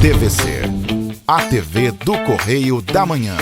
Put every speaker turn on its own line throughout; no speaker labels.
TVC, a TV do Correio da Manhã.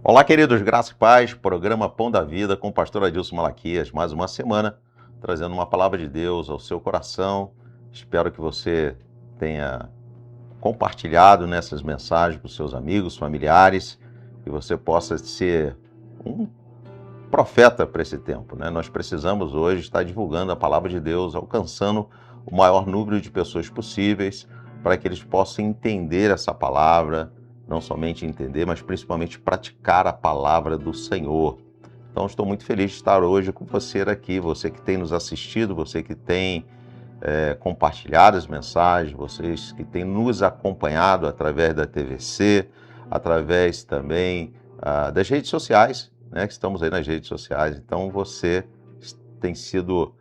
Olá, queridos, graça e paz, programa Pão da Vida com o pastor Adilson Malaquias, mais uma semana, trazendo uma palavra de Deus ao seu coração. Espero que você tenha compartilhado nessas mensagens com seus amigos, familiares, que você possa ser um profeta para esse tempo, né? Nós precisamos hoje estar divulgando a palavra de Deus, alcançando o maior número de pessoas possíveis, para que eles possam entender essa palavra, não somente entender, mas principalmente praticar a palavra do Senhor. Então, estou muito feliz de estar hoje com você aqui, você que tem nos assistido, você que tem compartilhado as mensagens, vocês que têm nos acompanhado através da TVC, através também das redes sociais, né, que estamos aí nas redes sociais. Então, você tem sido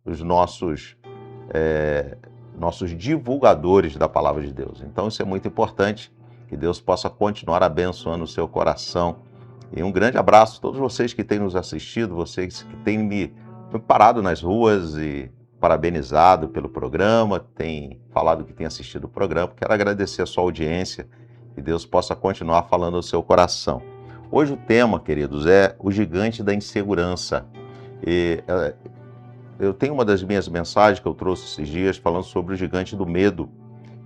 os nossos divulgadores da palavra de Deus. Então, isso é muito importante. Que Deus possa continuar abençoando o seu coração. E um grande abraço a todos vocês que têm nos assistido, vocês que têm me parado nas ruas e parabenizado pelo programa, têm falado que têm assistido o programa. Quero agradecer a sua audiência, que Deus possa continuar falando ao seu coração. Hoje o tema, queridos, é o gigante da insegurança. Eu tenho uma das minhas mensagens que eu trouxe esses dias falando sobre o gigante do medo.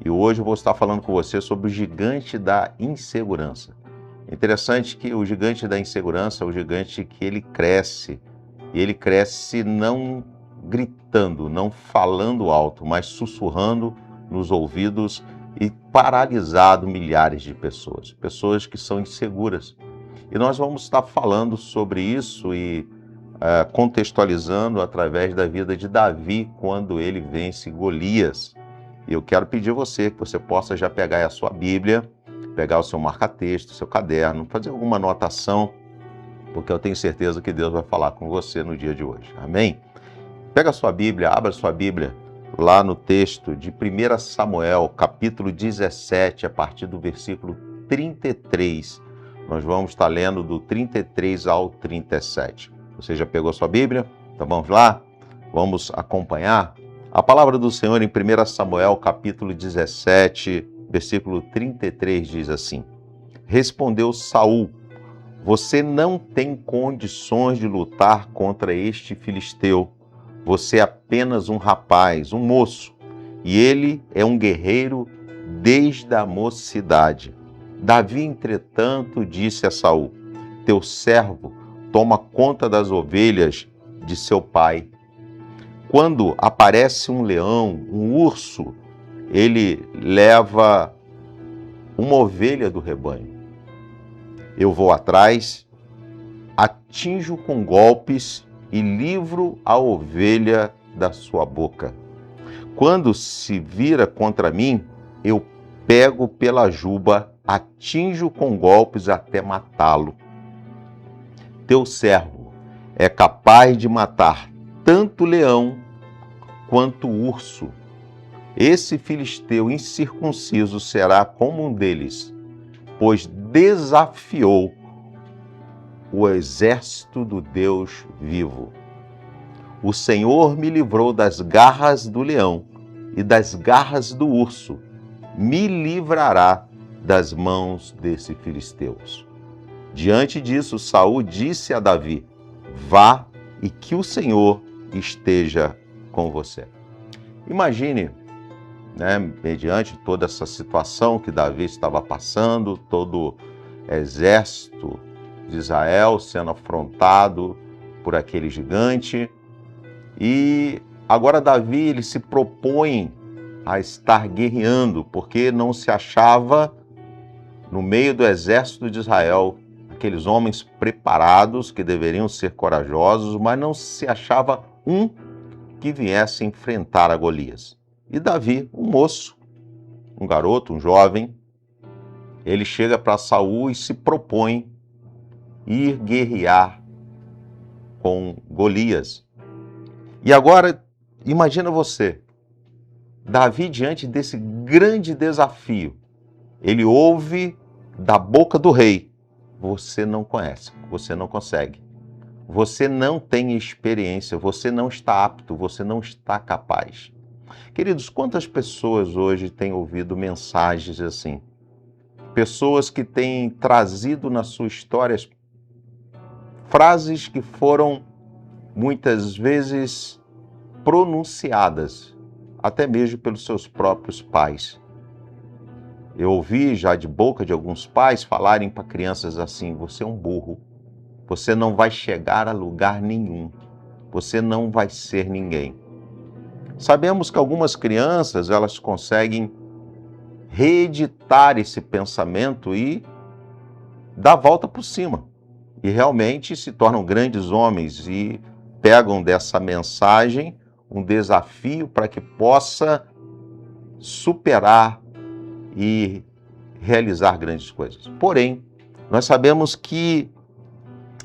E hoje eu vou estar falando com você sobre o gigante da insegurança. É interessante que o gigante da insegurança é o gigante que ele cresce. E ele cresce não gritando, não falando alto, mas sussurrando nos ouvidos e paralisado milhares de pessoas. Pessoas que são inseguras. E nós vamos estar falando sobre isso e contextualizando através da vida de Davi, quando ele vence Golias. E eu quero pedir a você que você possa já pegar a sua Bíblia, pegar o seu marca-texto, o seu caderno, fazer alguma anotação, porque eu tenho certeza que Deus vai falar com você no dia de hoje. Amém? Pega a sua Bíblia, abra a sua Bíblia lá no texto de 1 Samuel, capítulo 17, a partir do versículo 33. Nós vamos estar lendo do 33 ao 37. Você já pegou a sua Bíblia? Então vamos lá? Vamos acompanhar? A palavra do Senhor em 1 Samuel, capítulo 17, versículo 33, diz assim: Respondeu Saul: Você não tem condições de lutar contra este filisteu. Você é apenas um rapaz, um moço, e ele é um guerreiro desde a mocidade. Davi, entretanto, disse a Saul: Teu servo toma conta das ovelhas de seu pai. Quando aparece um leão, um urso, ele leva uma ovelha do rebanho. Eu vou atrás, atinjo com golpes e livro a ovelha da sua boca. Quando se vira contra mim, eu pego pela juba, atinjo com golpes até matá-lo. Teu servo é capaz de matar tanto leão quanto urso. Esse filisteu incircunciso será como um deles, pois desafiou o exército do Deus vivo. O Senhor me livrou das garras do leão e das garras do urso. Me livrará das mãos desses filisteus. Diante disso, Saul disse a Davi: Vá e que o Senhor esteja com você. Imagine, né, mediante toda essa situação que Davi estava passando, todo o exército de Israel sendo afrontado por aquele gigante. E agora Davi ele se propõe a estar guerreando, porque não se achava no meio do exército de Israel aqueles homens preparados que deveriam ser corajosos, mas não se achava um que viesse enfrentar a Golias. E Davi, um moço, um garoto, um jovem, ele chega para Saul e se propõe ir guerrear com Golias. E agora, imagina você, Davi diante desse grande desafio, ele ouve da boca do rei: você não conhece, você não consegue, você não tem experiência, você não está apto, você não está capaz. Queridos, quantas pessoas hoje têm ouvido mensagens assim? Pessoas que têm trazido na sua história frases que foram muitas vezes pronunciadas, até mesmo pelos seus próprios pais. Eu ouvi já de boca de alguns pais falarem para crianças assim: você é um burro, você não vai chegar a lugar nenhum, você não vai ser ninguém. Sabemos que algumas crianças, elas conseguem reeditar esse pensamento e dar a volta por cima. E realmente se tornam grandes homens e pegam dessa mensagem um desafio para que possa superar e realizar grandes coisas. Porém, nós sabemos que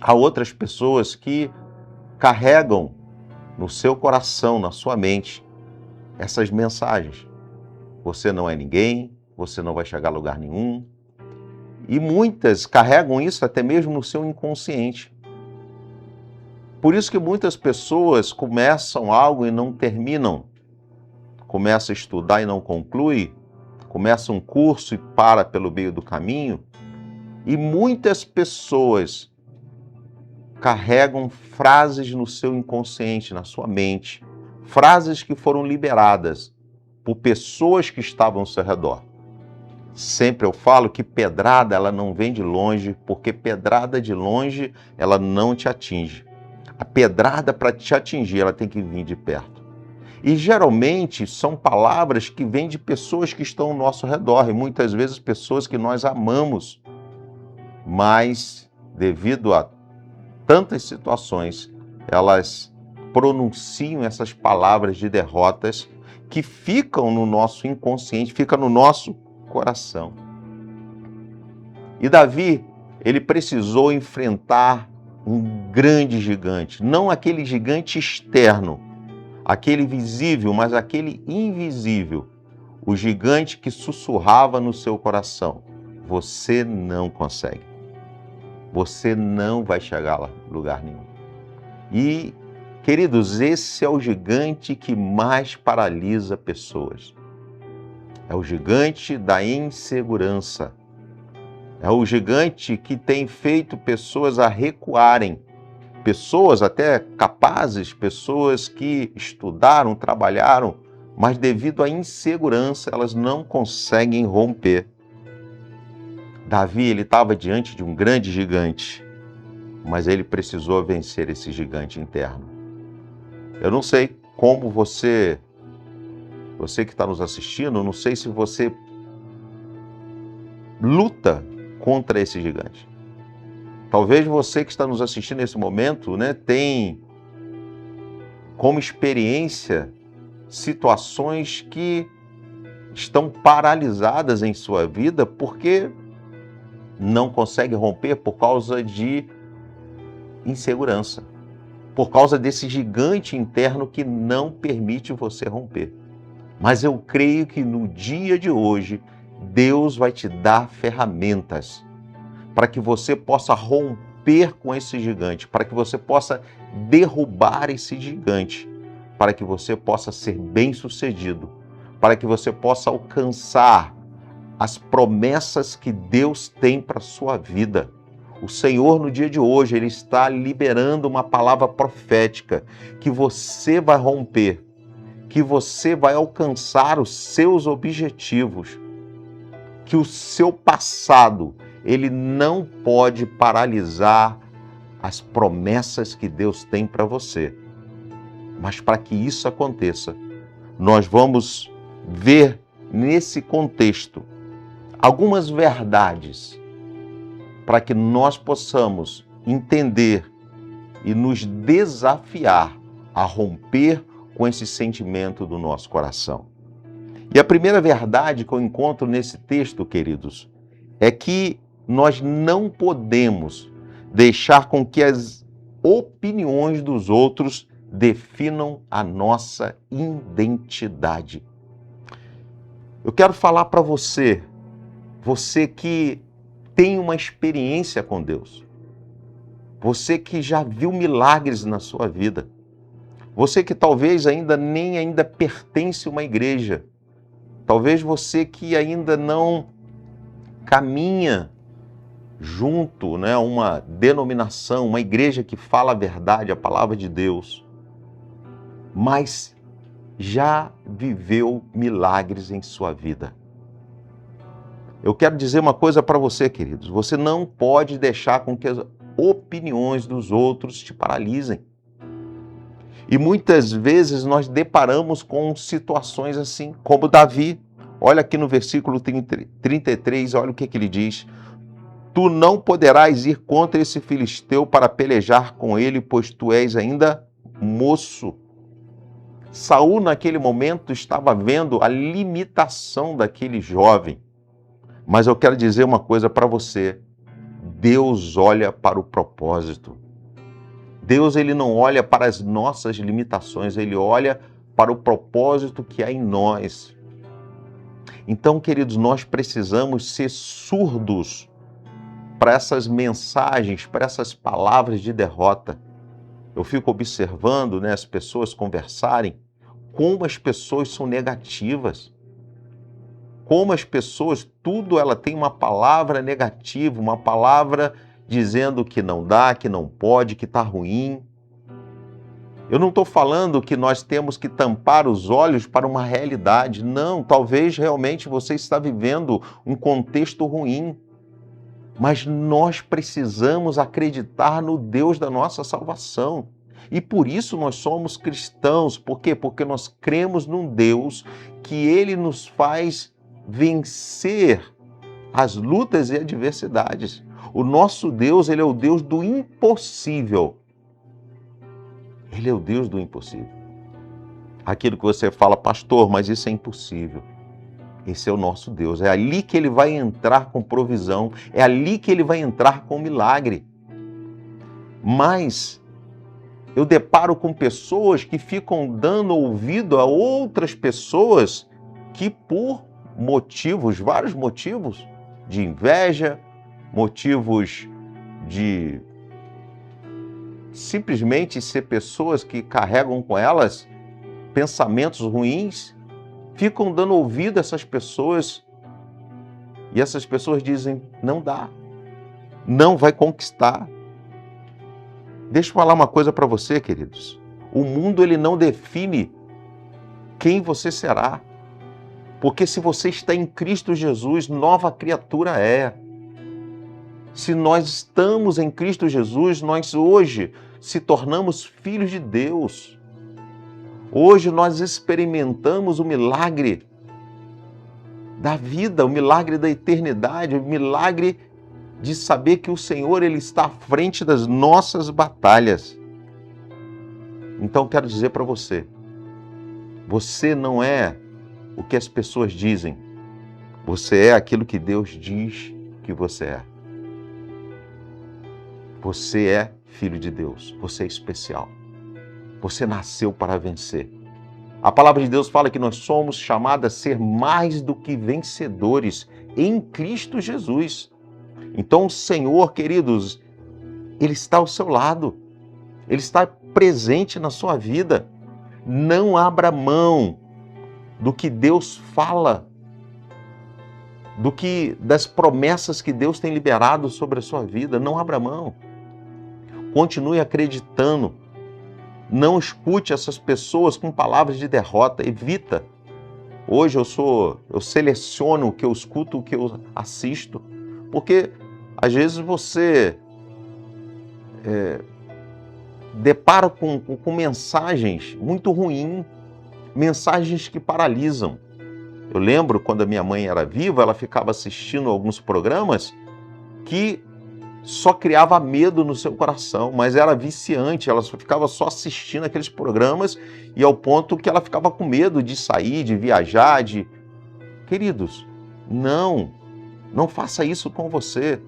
há outras pessoas que carregam no seu coração, na sua mente, essas mensagens. Você não é ninguém, você não vai chegar a lugar nenhum. E muitas carregam isso até mesmo no seu inconsciente. Por isso que muitas pessoas começam algo e não terminam. Começa a estudar e não conclui. Começa um curso e para pelo meio do caminho. E muitas pessoas carregam frases no seu inconsciente, na sua mente. Frases que foram liberadas por pessoas que estavam ao seu redor. Sempre eu falo que pedrada, ela não vem de longe, porque pedrada de longe, ela não te atinge. A pedrada, para te atingir, ela tem que vir de perto. E geralmente são palavras que vêm de pessoas que estão ao nosso redor, e muitas vezes pessoas que nós amamos. Mas, devido a tantas situações, elas pronunciam essas palavras de derrotas que ficam no nosso inconsciente, ficam no nosso coração. E Davi, ele precisou enfrentar um grande gigante, não aquele gigante externo, aquele visível, mas aquele invisível, o gigante que sussurrava no seu coração: você não consegue, você não vai chegar a lugar nenhum. E, queridos, esse é o gigante que mais paralisa pessoas. É o gigante da insegurança. É o gigante que tem feito pessoas a recuarem. Pessoas até capazes, pessoas que estudaram, trabalharam, mas devido à insegurança, elas não conseguem romper. Davi, ele estava diante de um grande gigante, mas ele precisou vencer esse gigante interno. Eu não sei como você que está nos assistindo, não sei se você luta contra esse gigante. Talvez você que está nos assistindo nesse momento, tem como experiência situações que estão paralisadas em sua vida porque não consegue romper por causa de insegurança, por causa desse gigante interno que não permite você romper. Mas eu creio que no dia de hoje, Deus vai te dar ferramentas para que você possa romper com esse gigante, para que você possa derrubar esse gigante, para que você possa ser bem-sucedido, para que você possa alcançar as promessas que Deus tem para a sua vida. O Senhor, no dia de hoje, Ele está liberando uma palavra profética que você vai romper, que você vai alcançar os seus objetivos, que o seu passado, ele não pode paralisar as promessas que Deus tem para você. Mas para que isso aconteça, nós vamos ver nesse contexto algumas verdades para que nós possamos entender e nos desafiar a romper com esse sentimento do nosso coração. E a primeira verdade que eu encontro nesse texto, queridos, é que nós não podemos deixar com que as opiniões dos outros definam a nossa identidade. Eu quero falar para você, você que tem uma experiência com Deus, você que já viu milagres na sua vida, você que talvez ainda pertence a uma igreja, talvez você que ainda não caminha junto, né, a uma denominação, uma igreja que fala a verdade, a palavra de Deus, mas já viveu milagres em sua vida. Eu quero dizer uma coisa para você, queridos, você não pode deixar com que as opiniões dos outros te paralisem. E muitas vezes nós deparamos com situações assim, como Davi. Olha aqui no versículo 33, olha o que ele diz. Tu não poderás ir contra esse filisteu para pelejar com ele, pois tu és ainda moço. Saul, naquele momento, estava vendo a limitação daquele jovem. Mas eu quero dizer uma coisa para você. Deus olha para o propósito. Deus, ele não olha para as nossas limitações, ele olha para o propósito que há em nós. Então, queridos, nós precisamos ser surdos para essas mensagens, para essas palavras de derrota. Eu fico observando, né, as pessoas conversarem, como as pessoas são negativas. Como as pessoas, tudo ela tem uma palavra negativa, uma palavra dizendo que não dá, que não pode, que está ruim. Eu não estou falando que nós temos que tampar os olhos para uma realidade. Não, talvez realmente você está vivendo um contexto ruim. Mas nós precisamos acreditar no Deus da nossa salvação. E por isso nós somos cristãos. Por quê? Porque nós cremos num Deus que Ele nos faz vencer as lutas e adversidades. O nosso Deus, ele é o Deus do impossível. Ele é o Deus do impossível. Aquilo que você fala, pastor, mas isso é impossível. Esse é o nosso Deus. É ali que ele vai entrar com provisão. É ali que ele vai entrar com milagre. Mas eu deparo com pessoas que ficam dando ouvido a outras pessoas que por motivos, vários motivos de inveja, motivos de simplesmente ser pessoas que carregam com elas pensamentos ruins, ficam dando ouvido a essas pessoas e essas pessoas dizem, não dá, não vai conquistar. Deixa eu falar uma coisa para você, queridos. O mundo ele não define quem você será. Porque se você está em Cristo Jesus, nova criatura é. Se nós estamos em Cristo Jesus, nós hoje se tornamos filhos de Deus. Hoje nós experimentamos o milagre da vida, o milagre da eternidade, o milagre de saber que o Senhor ele está à frente das nossas batalhas. Então quero dizer para você, você não é o que as pessoas dizem. Você é aquilo que Deus diz que você é. Você é filho de Deus. Você é especial. Você nasceu para vencer. A palavra de Deus fala que nós somos chamados a ser mais do que vencedores em Cristo Jesus. Então o Senhor, queridos, Ele está ao seu lado. Ele está presente na sua vida. Não abra mão do que Deus fala, das promessas que Deus tem liberado sobre a sua vida. Não abra mão. Continue acreditando. Não escute essas pessoas com palavras de derrota. Evita. Hoje eu seleciono o que eu escuto, o que eu assisto, porque às vezes você depara com mensagens muito ruins, mensagens que paralisam. Eu lembro quando a minha mãe era viva, ela ficava assistindo alguns programas que só criava medo no seu coração, mas era viciante, ela ficava só assistindo aqueles programas e ao ponto que ela ficava com medo de sair, de viajar, de... Queridos, não faça isso com você.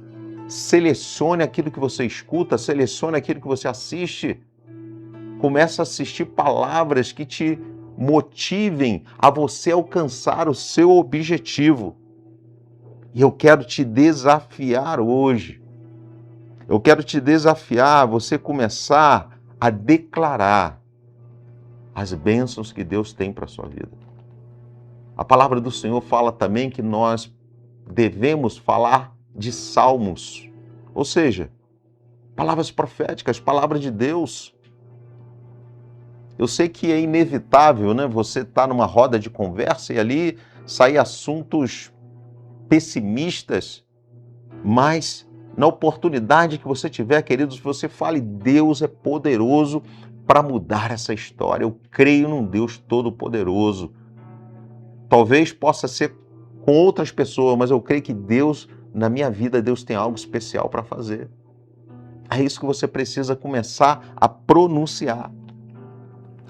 Selecione aquilo que você escuta, selecione aquilo que você assiste. Comece a assistir palavras que te motivem a você alcançar o seu objetivo. E eu quero te desafiar hoje. Eu quero te desafiar a você começar a declarar as bênçãos que Deus tem para a sua vida. A palavra do Senhor fala também que nós devemos falar de salmos, ou seja, palavras proféticas, palavras de Deus. Eu sei que é inevitável, né? Você estar numa roda de conversa e ali sair assuntos pessimistas, mas na oportunidade que você tiver, queridos, você fale: Deus é poderoso para mudar essa história. Eu creio num Deus todo-poderoso. Talvez possa ser com outras pessoas, mas eu creio que Deus, na minha vida, Deus tem algo especial para fazer. É isso que você precisa começar a pronunciar.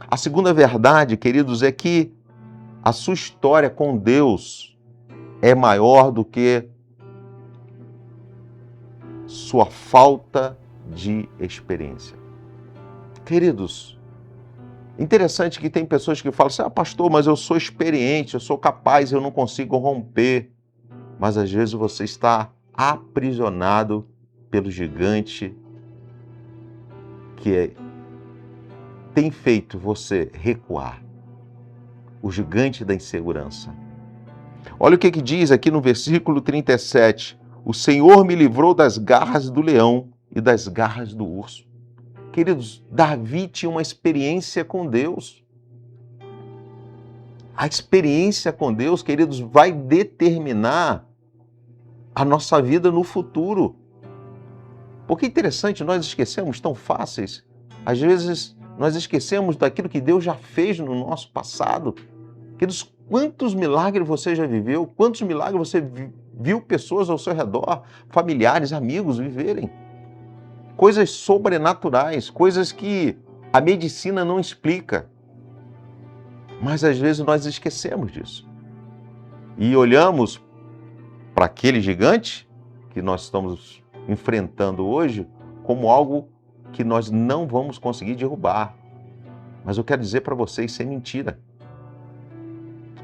A segunda verdade, queridos, é que a sua história com Deus é maior do que sua falta de experiência. Queridos, interessante que tem pessoas que falam assim: pastor, mas eu sou experiente, eu sou capaz, eu não consigo romper. Mas às vezes você está aprisionado pelo gigante que tem feito você recuar. O gigante da insegurança. Olha o que diz aqui no versículo 37. O Senhor me livrou das garras do leão e das garras do urso. Queridos, Davi tinha uma experiência com Deus. A experiência com Deus, queridos, vai determinar a nossa vida no futuro. Porque é interessante, nós esquecemos tão fáceis. Às vezes, nós esquecemos daquilo que Deus já fez no nosso passado. Queridos, quantos milagres você já viveu? Quantos milagres você viu pessoas ao seu redor, familiares, amigos viverem? Coisas sobrenaturais, coisas que a medicina não explica. Mas às vezes nós esquecemos disso. E olhamos para aquele gigante que nós estamos enfrentando hoje como algo que nós não vamos conseguir derrubar. Mas eu quero dizer para vocês, isso é mentira.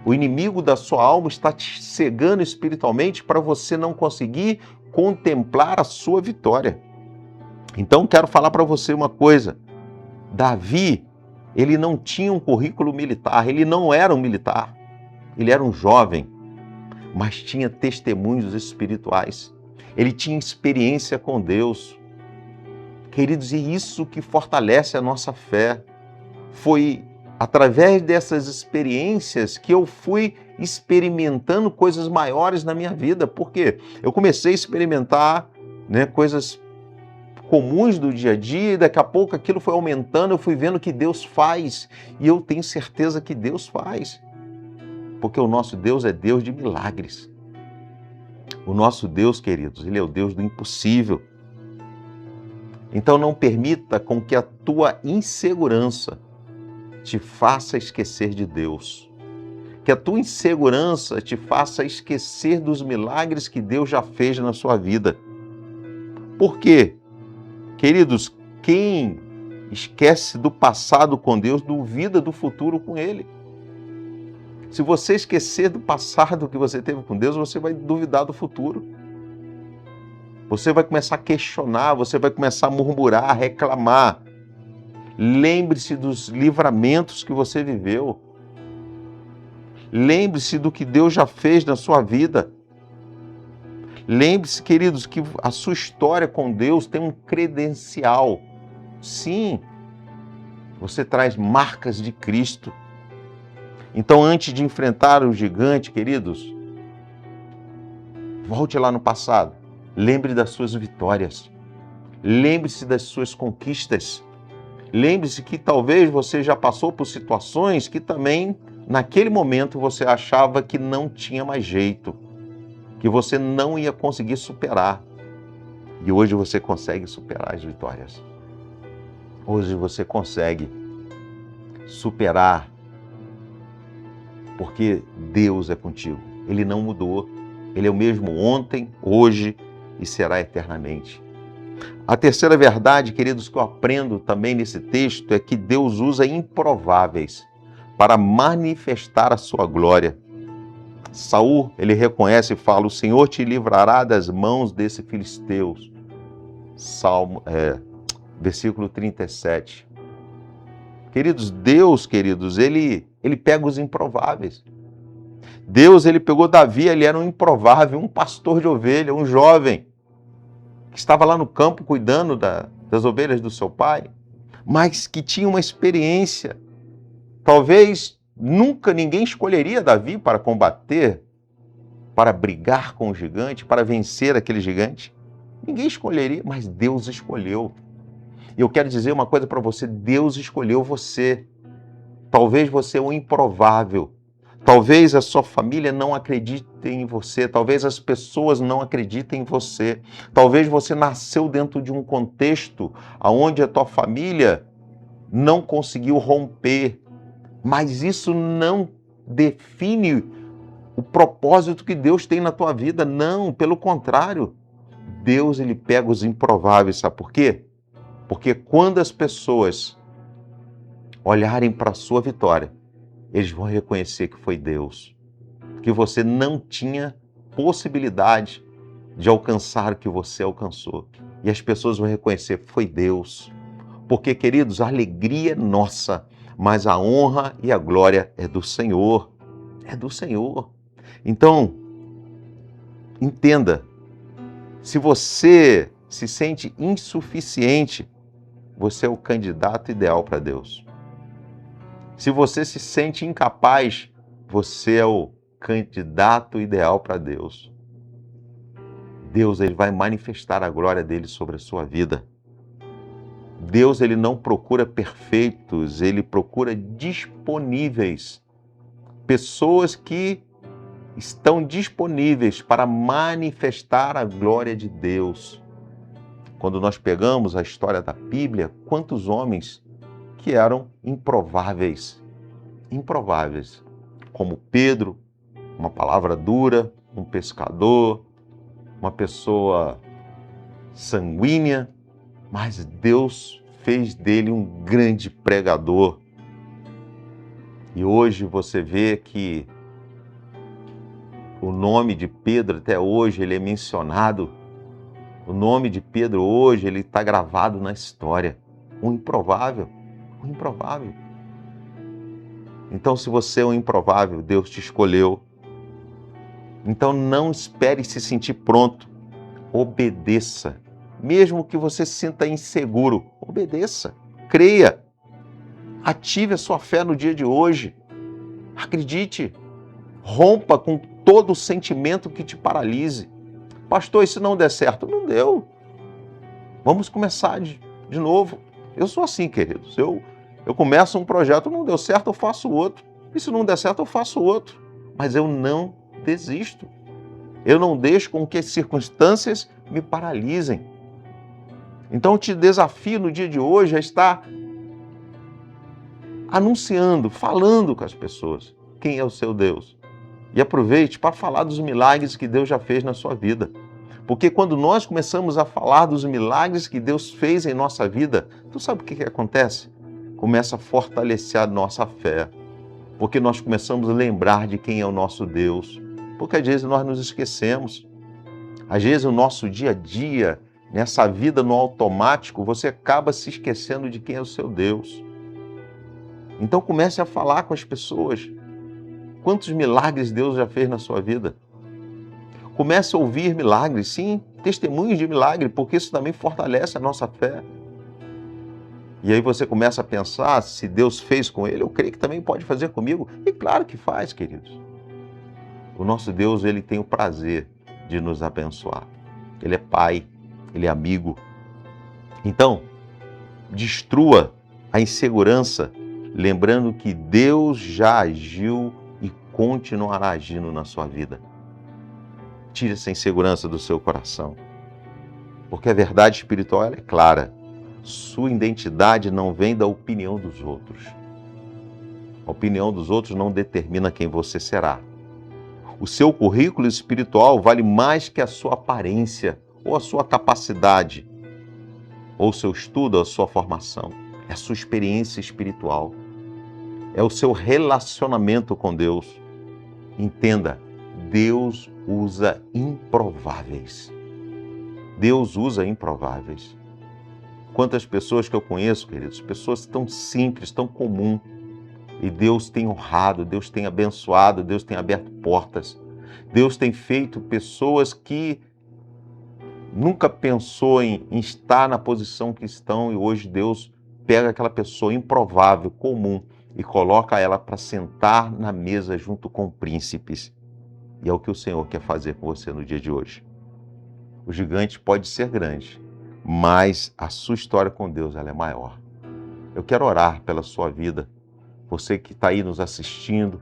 O inimigo da sua alma está te cegando espiritualmente para você não conseguir contemplar a sua vitória. Então quero falar para você uma coisa. Davi, ele não tinha um currículo militar, ele não era um militar. Ele era um jovem, mas tinha testemunhos espirituais. Ele tinha experiência com Deus. Queridos, e isso que fortalece a nossa fé. Foi através dessas experiências que eu fui experimentando coisas maiores na minha vida. Por quê? Eu comecei a experimentar, coisas comuns do dia a dia e daqui a pouco aquilo foi aumentando, eu fui vendo que Deus faz. E eu tenho certeza que Deus faz. Porque o nosso Deus é Deus de milagres. O nosso Deus, queridos, Ele é o Deus do impossível. Então não permita com que a tua insegurança te faça esquecer de Deus. Que a tua insegurança te faça esquecer dos milagres que Deus já fez na sua vida. Por quê? Queridos, quem esquece do passado com Deus, duvida do futuro com Ele. Se você esquecer do passado que você teve com Deus, você vai duvidar do futuro. Você vai começar a questionar, você vai começar a murmurar, a reclamar. Lembre-se dos livramentos que você viveu. Lembre-se do que Deus já fez na sua vida. Lembre-se, queridos, que a sua história com Deus tem um credencial. Sim, você traz marcas de Cristo. Então, antes de enfrentar o gigante, queridos, volte lá no passado. Lembre das suas vitórias. Lembre-se das suas conquistas. Lembre-se que talvez você já passou por situações que também, naquele momento, você achava que não tinha mais jeito, que você não ia conseguir superar. E hoje você consegue superar as vitórias. Hoje você consegue superar, porque Deus é contigo. Ele não mudou. Ele é o mesmo ontem, hoje e será eternamente. A terceira verdade, queridos, que eu aprendo também nesse texto é que Deus usa improváveis para manifestar a sua glória. Saul, ele reconhece e fala: o Senhor te livrará das mãos desse filisteus. Versículo 37. Deus, ele pega os improváveis. Deus, ele pegou Davi, ele era um improvável, um pastor de ovelha, um jovem, que estava lá no campo cuidando das ovelhas do seu pai, mas que tinha uma experiência. Talvez nunca ninguém escolheria Davi para combater, para brigar com o gigante, para vencer aquele gigante. Ninguém escolheria, mas Deus escolheu. E eu quero dizer uma coisa para você: Deus escolheu você. Talvez você é um improvável. Talvez a sua família não acredite em você. Talvez as pessoas não acreditem em você. Talvez você nasceu dentro de um contexto onde a tua família não conseguiu romper. Mas isso não define o propósito que Deus tem na tua vida. Não, pelo contrário. Deus, ele pega os improváveis. Sabe por quê? Porque quando as pessoas olharem para a sua vitória, eles vão reconhecer que foi Deus, que você não tinha possibilidade de alcançar o que você alcançou. E as pessoas vão reconhecer que foi Deus. Porque, queridos, a alegria é nossa, mas a honra e a glória é do Senhor. É do Senhor. Então, entenda, se você se sente insuficiente, você é o candidato ideal para Deus. Se você se sente incapaz, você é o candidato ideal para Deus. Deus, ele vai manifestar a glória dele sobre a sua vida. Deus, ele não procura perfeitos, ele procura disponíveis. Pessoas que estão disponíveis para manifestar a glória de Deus. Quando nós pegamos a história da Bíblia, quantos homens que eram improváveis, como Pedro, uma palavra dura, um pescador, uma pessoa sanguínea, mas Deus fez dele um grande pregador. E hoje você vê que o nome de Pedro até hoje ele é mencionado. O nome de Pedro hoje ele está gravado na história. Um improvável. Então, se você é um improvável, Deus te escolheu. Então, não espere se sentir pronto. Obedeça. Mesmo que você se sinta inseguro, obedeça. Creia. Ative a sua fé no dia de hoje. Acredite. Rompa com todo o sentimento que te paralise. Pastor, e se não der certo? Não deu. Vamos começar de novo. Eu sou assim, queridos. Eu começo um projeto, não deu certo, eu faço outro. E se não der certo, eu faço outro. Mas eu não desisto. Eu não deixo com que as circunstâncias me paralisem. Então eu te desafio no dia de hoje a estar anunciando, falando com as pessoas quem é o seu Deus. E aproveite para falar dos milagres que Deus já fez na sua vida. Porque quando nós começamos a falar dos milagres que Deus fez em nossa vida, tu sabe o que acontece? Começa a fortalecer a nossa fé. Porque nós começamos a lembrar de quem é o nosso Deus. Porque às vezes nós nos esquecemos. Às vezes o nosso dia a dia, nessa vida no automático, você acaba se esquecendo de quem é o seu Deus. Então comece a falar com as pessoas. Quantos milagres Deus já fez na sua vida? Comece a ouvir milagres, sim, testemunhos de milagre, porque isso também fortalece a nossa fé. E aí você começa a pensar, se Deus fez com ele, eu creio que também pode fazer comigo. E claro que faz, queridos. O nosso Deus, ele tem o prazer de nos abençoar. Ele é pai, ele é amigo. Então, destrua a insegurança, lembrando que Deus já agiu e continuará agindo na sua vida. Tire essa insegurança do seu coração. Porque a verdade espiritual ela é clara. Sua identidade não vem da opinião dos outros. A opinião dos outros não determina quem você será. O seu currículo espiritual vale mais que a sua aparência, ou a sua capacidade, ou o seu estudo, ou a sua formação. É a sua experiência espiritual. É o seu relacionamento com Deus. Entenda, Deus usa improváveis. Deus usa improváveis. Quantas pessoas que eu conheço, queridos, pessoas tão simples, tão comuns, e Deus tem honrado, Deus tem abençoado, Deus tem aberto portas. Deus tem feito pessoas que nunca pensou em estar na posição que estão, e hoje Deus pega aquela pessoa improvável, comum, e coloca ela para sentar na mesa junto com príncipes. E é o que o Senhor quer fazer com você no dia de hoje. O gigante pode ser grande, mas a sua história com Deus ela é maior. Eu quero orar pela sua vida. Você que está aí nos assistindo,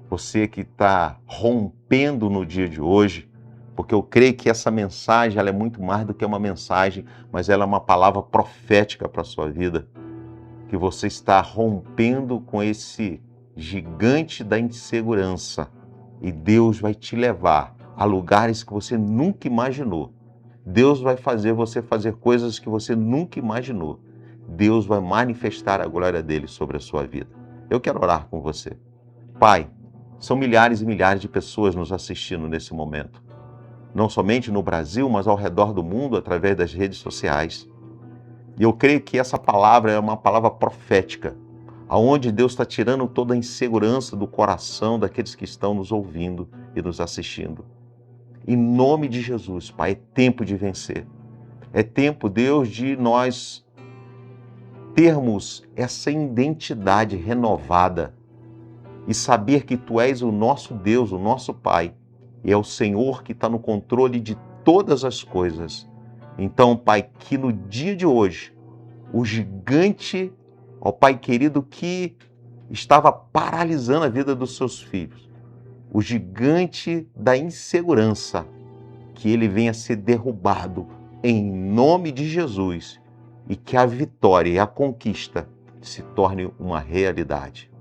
você que está rompendo no dia de hoje, porque eu creio que essa mensagem ela é muito mais do que uma mensagem, mas ela é uma palavra profética para a sua vida, que você está rompendo com esse gigante da insegurança e Deus vai te levar a lugares que você nunca imaginou. Deus vai fazer você fazer coisas que você nunca imaginou. Deus vai manifestar a glória dele sobre a sua vida. Eu quero orar com você. Pai, são milhares e milhares de pessoas nos assistindo nesse momento. Não somente no Brasil, mas ao redor do mundo, através das redes sociais. E eu creio que essa palavra é uma palavra profética, aonde Deus está tirando toda a insegurança do coração daqueles que estão nos ouvindo e nos assistindo. Em nome de Jesus, Pai, é tempo de vencer. É tempo, Deus, de nós termos essa identidade renovada e saber que Tu és o nosso Deus, o nosso Pai, e é o Senhor que está no controle de todas as coisas. Então, Pai, que no dia de hoje, o gigante, ó Pai querido, que estava paralisando a vida dos seus filhos, o gigante da insegurança, que ele venha a ser derrubado em nome de Jesus e que a vitória e a conquista se torne uma realidade.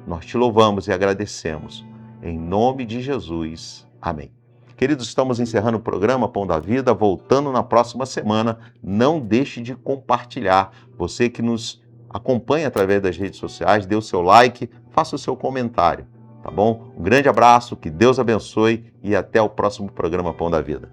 Nós te louvamos e agradecemos. Em nome de Jesus. Amém. Queridos, estamos encerrando o programa Pão da Vida, voltando na próxima semana. Não deixe de compartilhar. Você que nos acompanha através das redes sociais, dê o seu like, faça o seu comentário, tá bom? Um grande abraço, que Deus abençoe e até o próximo programa Pão da Vida.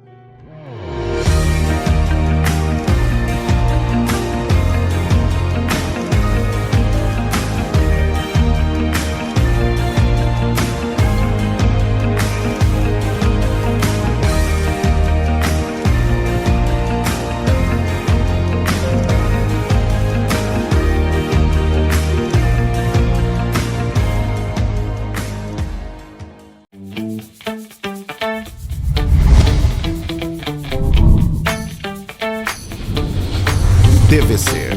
TVC,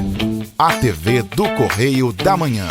a TV do Correio da Manhã.